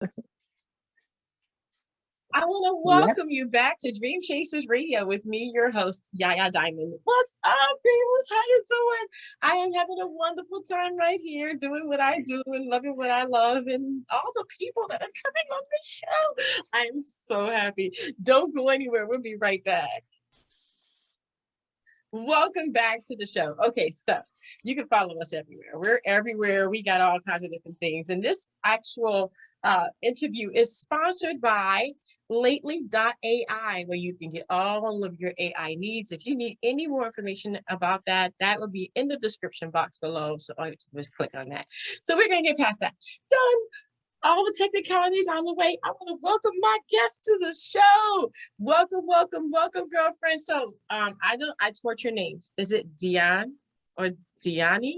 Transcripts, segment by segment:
I want to Yep. welcome you back to Dream Chasers Radio with me, your host, Yaya Diamond. What's up, Dreamers? How you doing? I am having a wonderful time right here doing what I do and loving what I love and all the people that are coming on the show. I'm so happy. Don't go anywhere. We'll be right back. Welcome back to the show. Okay, so you can follow us everywhere. We're everywhere. We got all kinds of different things. And this actual interview is sponsored by Lately.ai, where you can get all of your AI needs. If you need any more information about that, that will be in the description box below. So all you have to do is click on that. So we're going to get past that. Done. All the technicalities on the way. I want to welcome my guest to the show. Welcome, girlfriend. So I torture names. Is it Deanne or Deanne?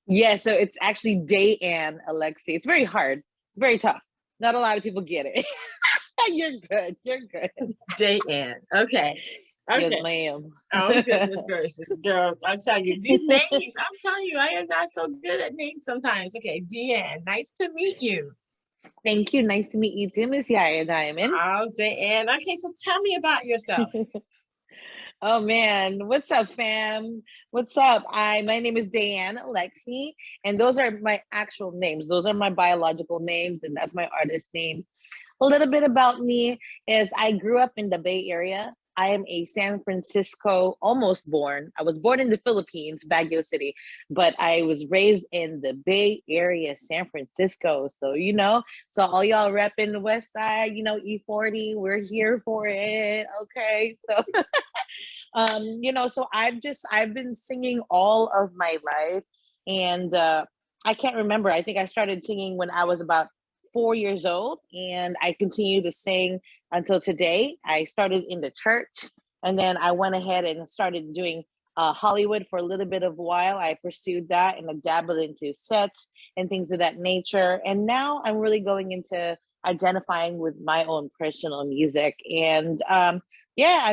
Yeah, so it's actually Deanne Alexi. It's very hard. It's very tough. Not a lot of people get it. You're good. Deanne. Okay. Yes, ma'am. Oh, goodness gracious. Girl, I'm telling you, these names, I'm telling you, I am not so good at names sometimes. Okay, Deanne, nice to meet you. Thank you. Nice to meet you too, Miss Yaya Diamond. Oh, Deanne. Okay, so tell me about yourself. Oh man, what's up, fam? What's up? My name is Deanne Alexi, and those are my actual names. Those are my biological names, and that's my artist name. A little bit about me is I grew up in the Bay Area. I am a San Francisco almost born. I was born in the Philippines, Baguio City, but I was raised in the Bay Area, San Francisco. So, so all y'all repping the West Side, E40, we're here for it. Okay. So, so I've been singing all of my life, and I can't remember. I think I started singing when I was about 4 years old, and I continue to sing until today. I started in the church, and then I went ahead and started doing Hollywood for a little bit of a while. I pursued that and I dabbled into sets and things of that nature. And now I'm really going into identifying with my own personal music. And I'm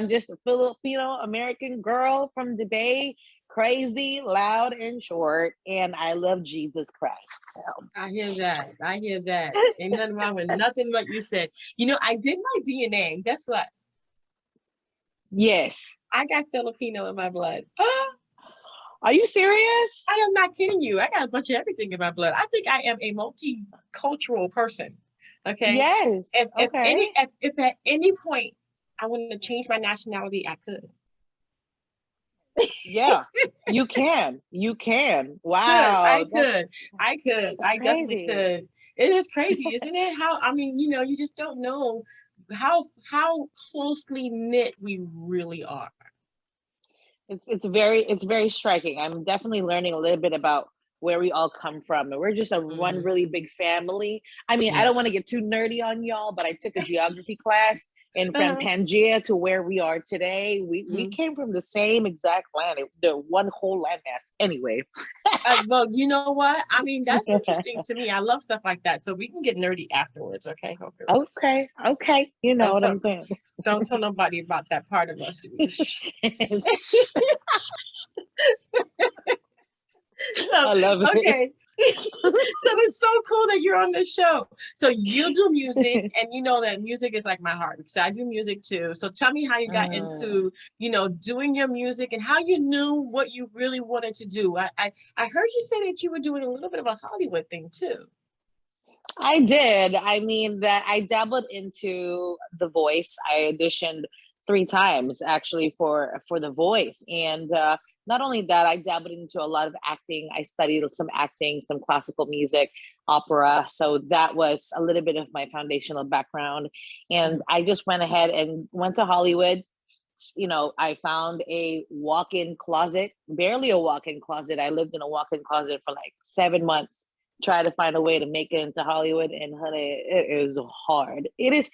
just a Filipino American girl from the Bay, crazy, loud, and short, and I love Jesus Christ. So I hear that. Ain't nothing wrong with nothing what you said. I did my DNA. Guess what? Yes. I got Filipino in my blood. Are you serious? I am not kidding you. I got a bunch of everything in my blood. I think I am a multicultural person. Okay. Yes. If at any point I wanted to change my nationality, I could. Yeah, you can. Wow. I definitely could. It is crazy, isn't it? You just don't know how closely knit we really are. It's very striking. I'm definitely learning a little bit about where we all come from, and we're just one really big family. I mean, I don't want to get too nerdy on y'all, but I took a geography class, and from Pangea to where we are today, we came from the same exact planet, the one whole landmass. Anyway, well, you know what? I mean, that's interesting to me. I love stuff like that, so we can get nerdy afterwards. Okay. Okay. You know what I'm saying. Don't tell nobody about that part of us. I love it. Okay. So it's so cool that you're on this show. So you do music, and you know that music is like my heart because I do music too. So tell me how you got into, doing your music and how you knew what you really wanted to do. I heard you say that you were doing a little bit of a Hollywood thing too. I did. I mean, that I dabbled into The Voice. I auditioned 3 times actually for The Voice, and not only that, I dabbled into a lot of acting. I studied some acting, some classical music, opera. So that was a little bit of my foundational background. And I just went ahead and went to Hollywood. I found a walk-in closet, barely a walk-in closet. I lived in a walk-in closet for like 7 months, try to find a way to make it into Hollywood. And honey, it is hard. It is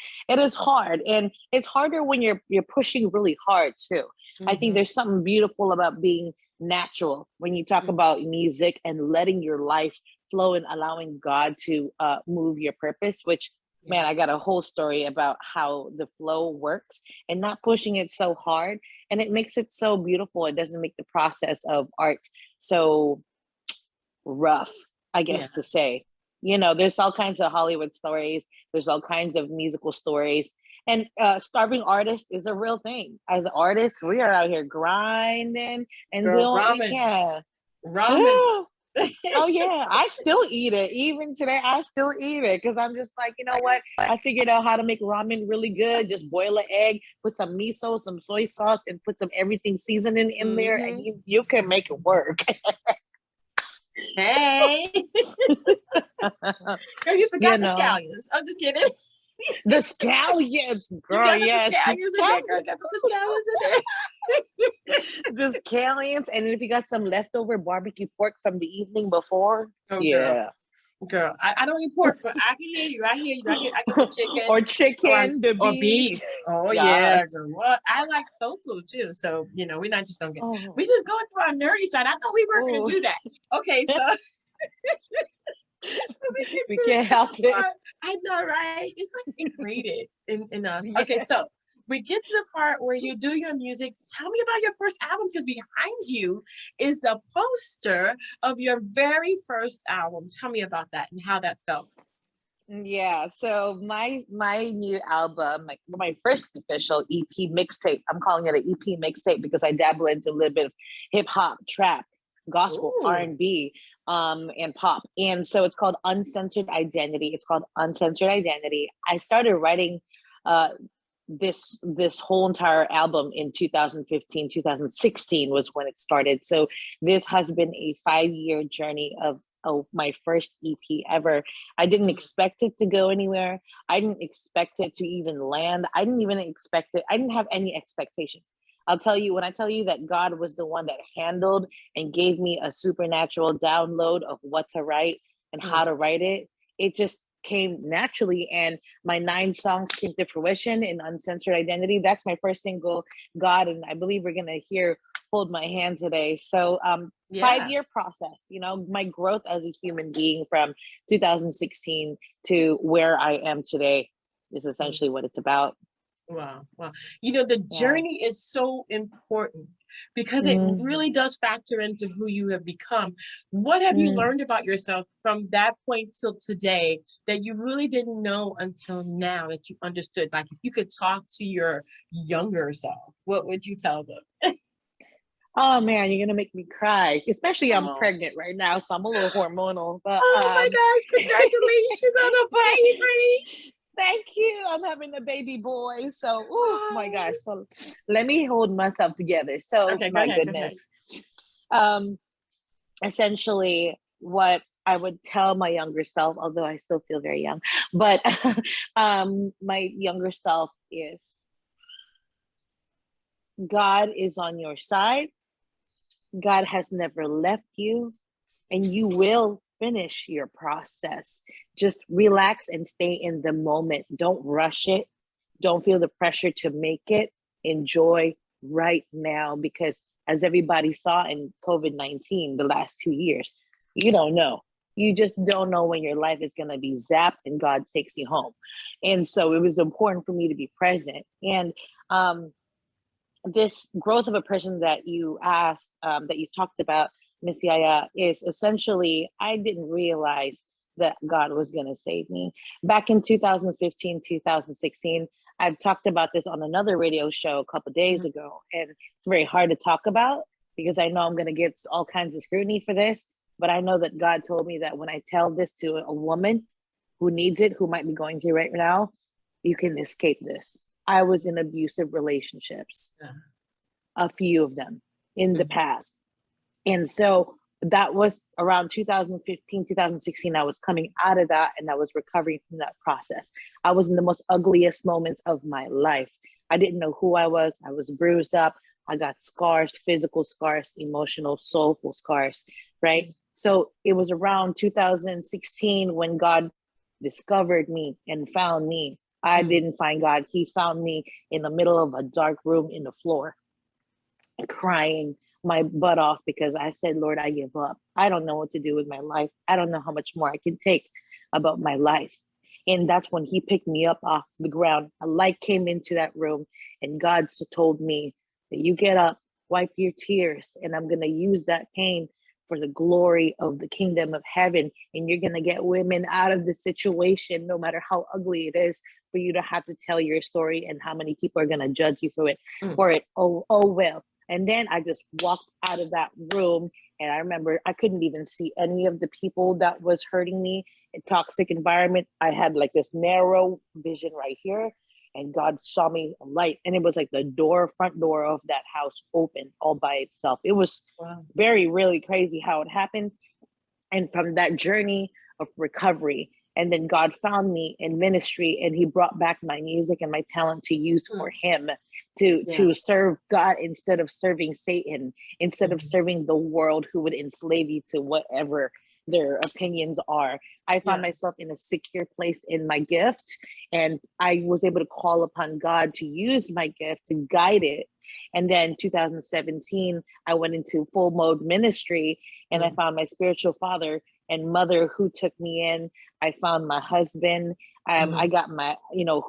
hard. And it's harder when you're pushing really hard too. I think there's something beautiful about being natural when you talk about music and letting your life flow and allowing God to move your purpose, which, man, I got a whole story about how the flow works and not pushing it so hard. And it makes it so beautiful. It doesn't make the process of art so rough, I guess to say. You know, there's all kinds of Hollywood stories. There's all kinds of musical stories. And starving artist is a real thing. As artists, we are out here grinding and Girl, doing what we ramen, can. ramen. Oh yeah, I still eat it. Even today, I still eat it because I'm just like, you know what? I figured out how to make ramen really good. Just boil an egg, put some miso, some soy sauce, and put some everything seasoning in there, and you can make it work. Hey, girl, you You forgot the know, scallions. I'm just kidding. the scallions, You girl. got the Yes, the scallions in there, girl. You got the scallions in there. the scallions, and if you got some leftover barbecue pork from the evening before, Oh, girl. yeah, Girl, I don't eat pork, but I can hear you. I hear you. I get the chicken or chicken, the or beef. beef. Oh yeah, Yes. girl. Well, I like tofu too. So we're not just gonna get. Oh, We just going through our nerdy side. I thought we weren't gonna oh, do that. Okay, so we get we to can't help the it. part. I know, right? It's like ingrained in us. Okay, Yeah. so we get to the part where you do your music. Tell me about your first album, because behind you is the poster of your very first album. Tell me about that and how that felt. Yeah, so my new album, my first official EP mixtape. I'm calling it an EP mixtape because I dabble into a little bit of hip hop, trap, gospel, Ooh. R&B, and pop. And so it's called Uncensored Identity. It's called Uncensored Identity. I started writing uh this whole entire album in 2015, 2016 was when it started. So this has been a 5-year journey of my first EP ever. I didn't expect it to go anywhere. I didn't expect it to even land. I didn't even expect it. I didn't have any expectations. I'll tell you, when I tell you that God was the one that handled and gave me a supernatural download of what to write and how to write it, it just came naturally. And my 9 songs came to fruition in Uncensored Identity. That's my first single, God, and I believe we're gonna hear Hold My Hand today. So 5-year process, you know, my growth as a human being from 2016 to where I am today is essentially what it's about. Wow. Wow. The Yeah. journey is so important because it Mm. really does factor into who you have become. What have you Mm. learned about yourself from that point till today that you really didn't know until now that you understood? Like, if you could talk to your younger self, what would you tell them? Oh man, you're gonna make me cry. Especially I'm Oh, pregnant right now, so I'm a little hormonal. But oh my gosh, congratulations on a baby. thank you. I'm having a baby boy. So oh my Oh. gosh. So let me hold myself together. So Okay, go my ahead, go ahead. goodness. Um essentially what I would tell my younger self, although I still feel very young, but my younger self is God is on your side. God has never left you, and you will finish your process. Just relax and stay in the moment. Don't rush it. Don't feel the pressure to make it. Enjoy right now because, as everybody saw in COVID-19 the last 2 years, you don't know. You just don't know when your life is going to be zapped and God takes you home. And so it was important for me to be present. And this growth of a person that you asked, that you talked about, Miss Yaya, is essentially, I didn't realize that God was going to save me. Back in 2015, 2016, I've talked about this on another radio show a couple of days ago, and it's very hard to talk about because I know I'm going to get all kinds of scrutiny for this, but I know that God told me that when I tell this to a woman who needs it, who might be going through right now, you can escape this. I was in abusive relationships, a few of them in the past. And so that was around 2015, 2016. I was coming out of that and I was recovering from that process. I was in the most ugliest moments of my life. I didn't know who I was. I was bruised up. I got scars, physical scars, emotional, soulful scars, right? So it was around 2016 when God discovered me and found me. I didn't find God. He found me in the middle of a dark room in the floor, crying my butt off because I said, Lord, I give up. I don't know what to do with my life. I don't know how much more I can take about my life. And that's when he picked me up off the ground. A light came into that room and God told me that you get up, wipe your tears, and I'm going to use that pain for the glory of the kingdom of heaven. And you're going to get women out of the situation, no matter how ugly it is, for you to have to tell your story, and how many people are going to judge you for it. Oh, well. And then I just walked out of that room, and I remember I couldn't even see any of the people that was hurting me. A toxic environment. I had like this narrow vision right here, and God saw me a light, and it was like the front door of that house open all by itself. It was really crazy how it happened. And from that journey of recovery, and then God found me in ministry, and he brought back my music and my talent to use for him, to serve God instead of serving Satan, instead of serving the world who would enslave you to whatever their opinions are. I found myself in a secure place in my gift, and I was able to call upon God to use my gift to guide it. And then 2017, I went into full mode ministry, and I found my spiritual father and mother who took me in. I found my husband. I got my,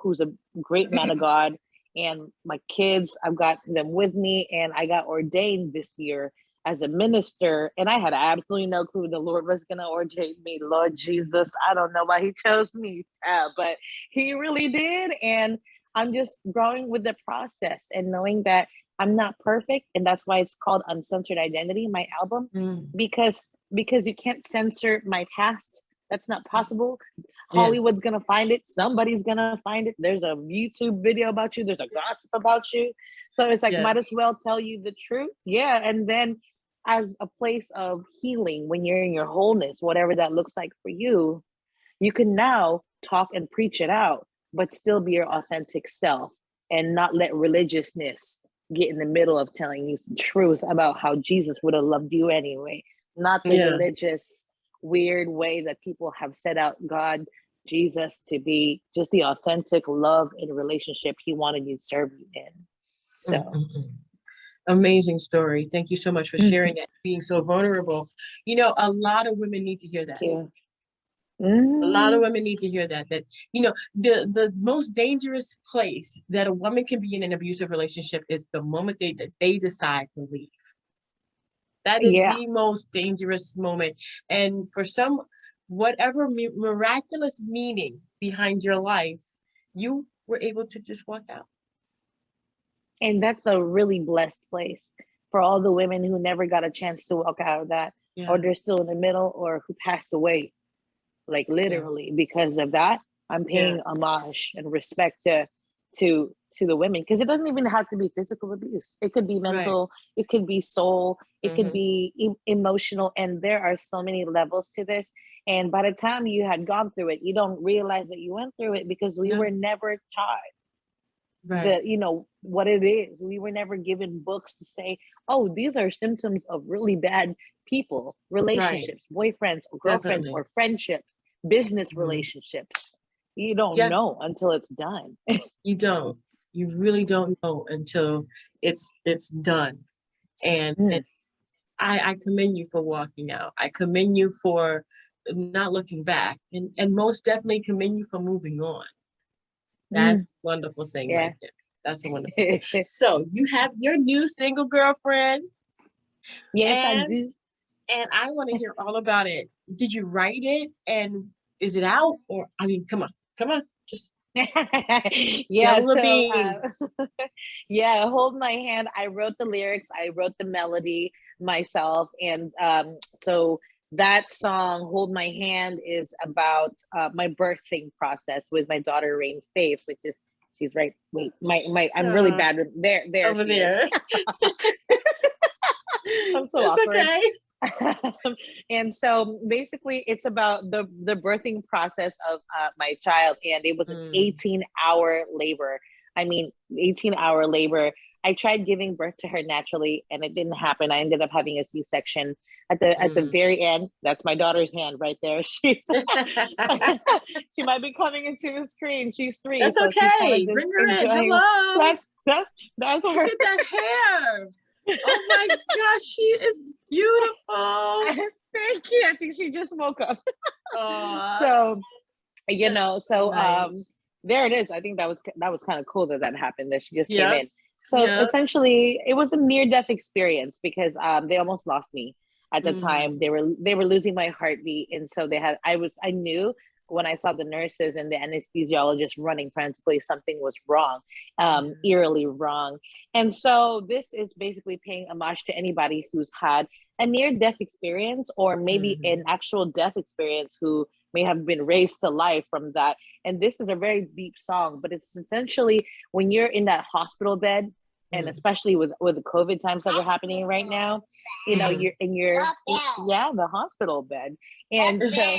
who's a great man of God, and my kids, I've got them with me, and I got ordained this year as a minister, and I had absolutely no clue the Lord was going to ordain me. Lord Jesus, I don't know why he chose me, but he really did. And I'm just growing with the process and knowing that I'm not perfect. And that's why it's called Uncensored Identity, my album, because you can't censor my past. That's not possible. Hollywood's going to find it. Somebody's going to find it. There's a YouTube video about you. There's a gossip about you. So it's like, might as well tell you the truth. Yeah. And then as a place of healing, when you're in your wholeness, whatever that looks like for you, you can now talk and preach it out, but still be your authentic self, and not let religiousness get in the middle of telling you some truth about how Jesus would have loved you anyway. Not the religious, weird way that people have set out God, Jesus, to be just the authentic love and relationship he wanted you to serve you in. So amazing story. Thank you so much for sharing that, being so vulnerable. A lot of women need to hear that. A lot of women need to hear that the most dangerous place that a woman can be in an abusive relationship is the moment that they decide to leave. That is the most dangerous moment. And for some, whatever miraculous meaning behind your life, you were able to just walk out. And that's a really blessed place for all the women who never got a chance to walk out of that, or they're still in the middle, or who passed away, like literally because of that. I'm paying homage and respect to the women, because it doesn't even have to be physical abuse. It could be mental, it could be soul, it could be emotional, and there are so many levels to this. And by the time you had gone through it, you don't realize that you went through it, because we were never taught what it is. We were never given books to say, oh, these are symptoms of really bad people, relationships, boyfriends or girlfriends, or friendships, business relationships. You don't know until it's done. You really don't know until it's done. And I commend you for walking out. I commend you for not looking back, and most definitely commend you for moving on. That's a wonderful thing right there. That's a wonderful thing. So you have your new single, girlfriend. Yes, I do. And I want to hear all about it. Did you write it, and is it out? Or, come on, just Hold My Hand. I wrote the lyrics, I wrote the melody myself, and so that song, Hold My Hand, is about my birthing process with my daughter Rain Faith, which is, she's right. Wait, I'm really bad with there over there. I'm so awkward. Okay. And so basically it's about the birthing process of my child, and it was an 18-hour labor. 18-hour labor. I tried giving birth to her naturally, and it didn't happen. I ended up having a C-section at the very end. That's my daughter's hand right there. She's she might be coming into the screen. She's 3. That's so okay. Bring her in. Hello. That's what. Look at that hair. Oh my gosh, she is beautiful. Thank you. I think she just woke up. So nice. There it is. I think that was kind of cool that happened, that she just came in. So essentially it was a near-death experience, because they almost lost me. at the time. They were losing my heartbeat, and so I knew when I saw the nurses and the anesthesiologist running frantically, something was wrong, eerily wrong. And so this is basically paying homage to anybody who's had a near-death experience, or maybe an actual death experience, who may have been raised to life from that. And this is a very deep song, but it's essentially when you're in that hospital bed, and especially with the COVID times that are happening right now, you know, you're in your the hospital bed, and so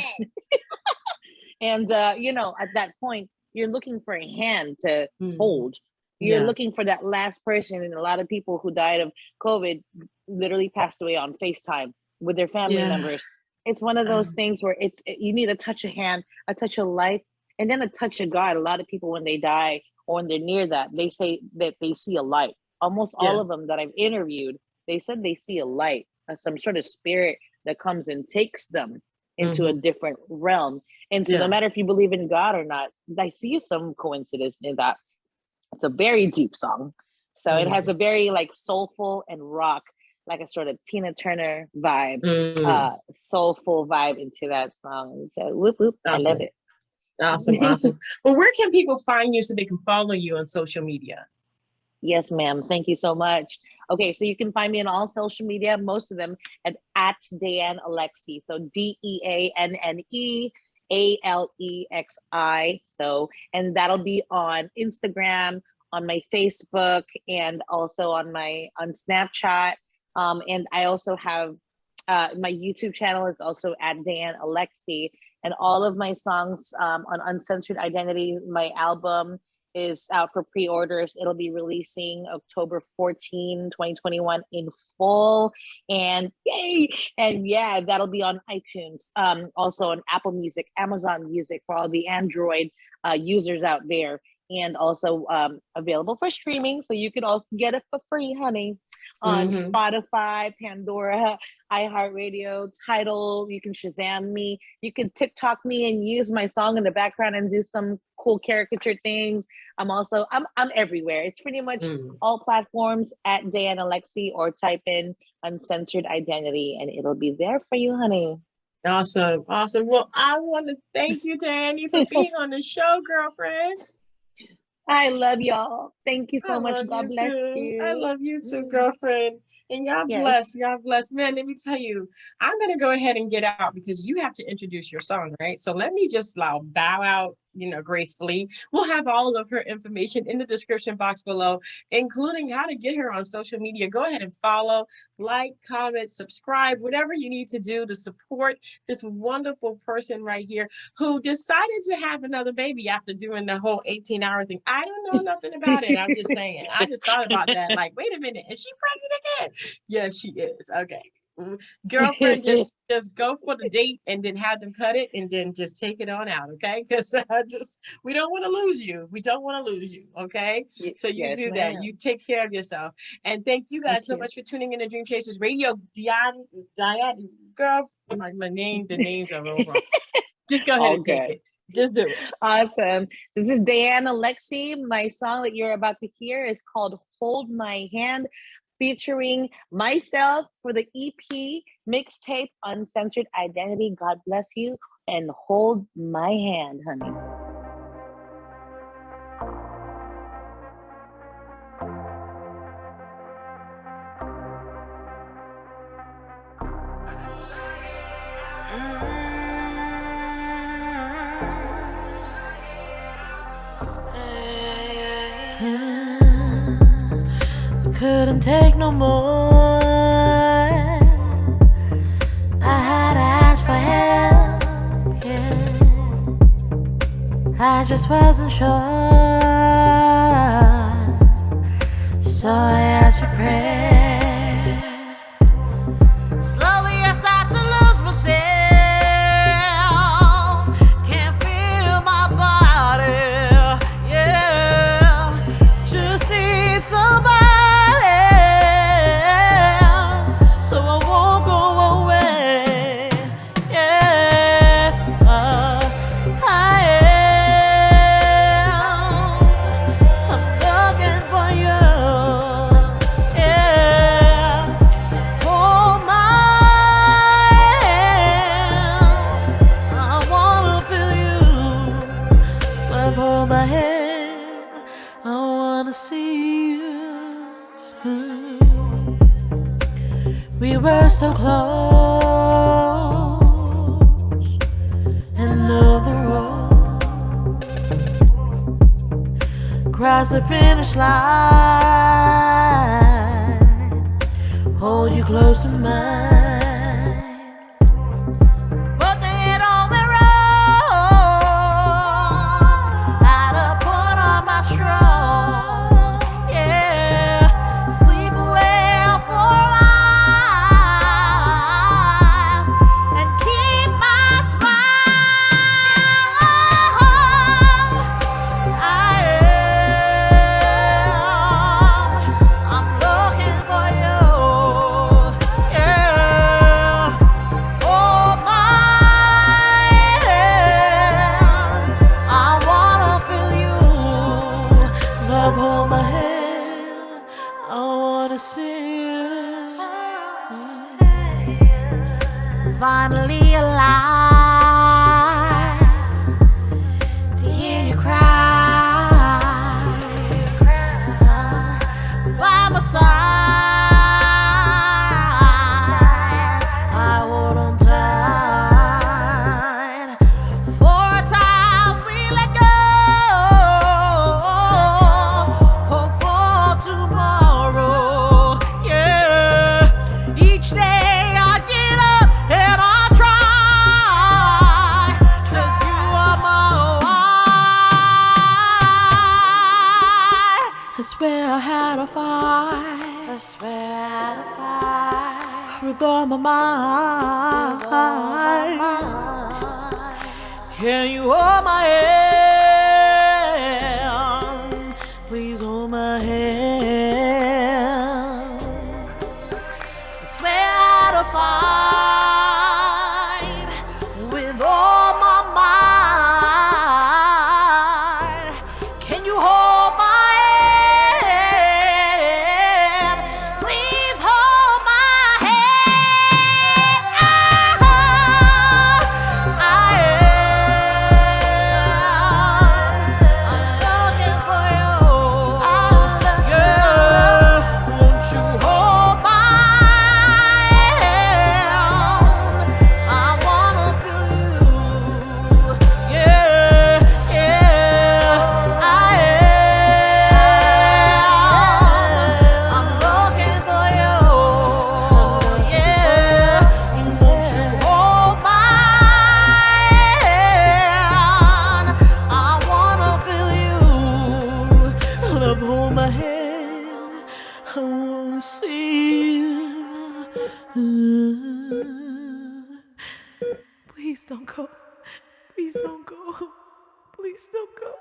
and you know, at that point, you're looking for a hand to hold. You're looking for that last person, and a lot of people who died of COVID literally passed away on FaceTime with their family members. It's one of those things where you need a touch of hand, a touch of life, and then a touch of God. A lot of people, when they die or when they're near that, they say that they see a light. Almost all of them that I've interviewed, they said they see a light, some sort of spirit that comes and takes them into a different realm. And so no matter if you believe in God or not, I see some coincidence in that. It's a very deep song. So it has a very like soulful and rock, like a sort of Tina Turner vibe, soulful vibe into that song. So whoop, whoop, awesome. I love it. Awesome. Well, where can people find you so they can follow you on social media? Yes, ma'am. Thank you so much. Okay, so you can find me on all social media, most of them at Deanne Alexi. So DeanneAlexi. So, and that'll be on Instagram, on my Facebook, and also on Snapchat. And I also have my YouTube channel is also at Deanne Alexi. And all of my songs on Uncensored Identity, my album, is out for pre-orders. It'll be releasing October 14, 2021 in full. And yay! And yeah, that'll be on iTunes. Also on Apple Music, Amazon Music for all the Android users out there. And also available for streaming. So you can also get it for free, honey. On Spotify, Pandora, iHeartRadio, Tidal. You can Shazam me. You can TikTok me and use my song in the background and do some cool caricature things. I'm everywhere. It's pretty much all platforms at Deanne Alexi, or type in Uncensored Identity and it'll be there for you, honey. Awesome. Well, I want to thank you, Deanne, for being on the show, girlfriend. I love y'all. Thank you so much. God bless you. I love you too, girlfriend. And God bless. God bless. Man, let me tell you, I'm going to go ahead and get out because you have to introduce your song, right? So let me just bow out, gracefully. We'll have all of her information in the description box below, including how to get her on social media. Go ahead and follow, like, comment, subscribe, whatever you need to do to support this wonderful person right here who decided to have another baby after doing the whole 18-hour thing. I don't know nothing about it. I'm just saying. I just thought about that. Like, wait a minute, is she pregnant again? Yes, she is. Okay. Girlfriend, just go for the date and then have them cut it and then just take it on out, okay? Because we don't want to lose you. Okay? So you do that. You take care of yourself. And thank you guys so much for tuning in to Dream Chasers Radio. Diane, girl, the names are over. Just go ahead and take it. Just do it. Awesome. This is Deanne Alexi. My song that you're about to hear is called Hold My Hand, featuring myself for the EP mixtape Uncensored Identity. God bless you and hold my hand, honey. Couldn't take no more. I had to ask for help, yeah. I just wasn't sure, so I asked for prayer. Slowly I start to lose myself. Can't feel my body, yeah. Just need somebody. Yeah. my hand. I wanna see you. We were so close, end of the road. Cross the finish line, hold you close to mine. But then all went wrong. Had to put on my strong, yeah. Sleep well for a while and keep my smile. I'm looking for you, yeah. Hold my hand, I wanna feel you. Love, hold my hand, I wanna see you. Finally alive to hear you cry by my side. I hold on tight. For a time we let go. Hope for tomorrow. Yeah. Each day I get up and I try. 'Cause you are my why. I swear I had a fight. I swear I had a fight with all my mind. Can you hold my hand? Please hold my hand. I swear I had a fight with all my mind. Can you hold my hand? Please hold my hand. I'm looking for you. Yeah. Won't you hold my hand? I wanna feel you. Yeah, yeah. I'm looking for you. Yeah. Won't you hold my hand? I wanna feel you. Love, hold my hand. I wanna see you. Please don't go. Please don't go. Please don't go.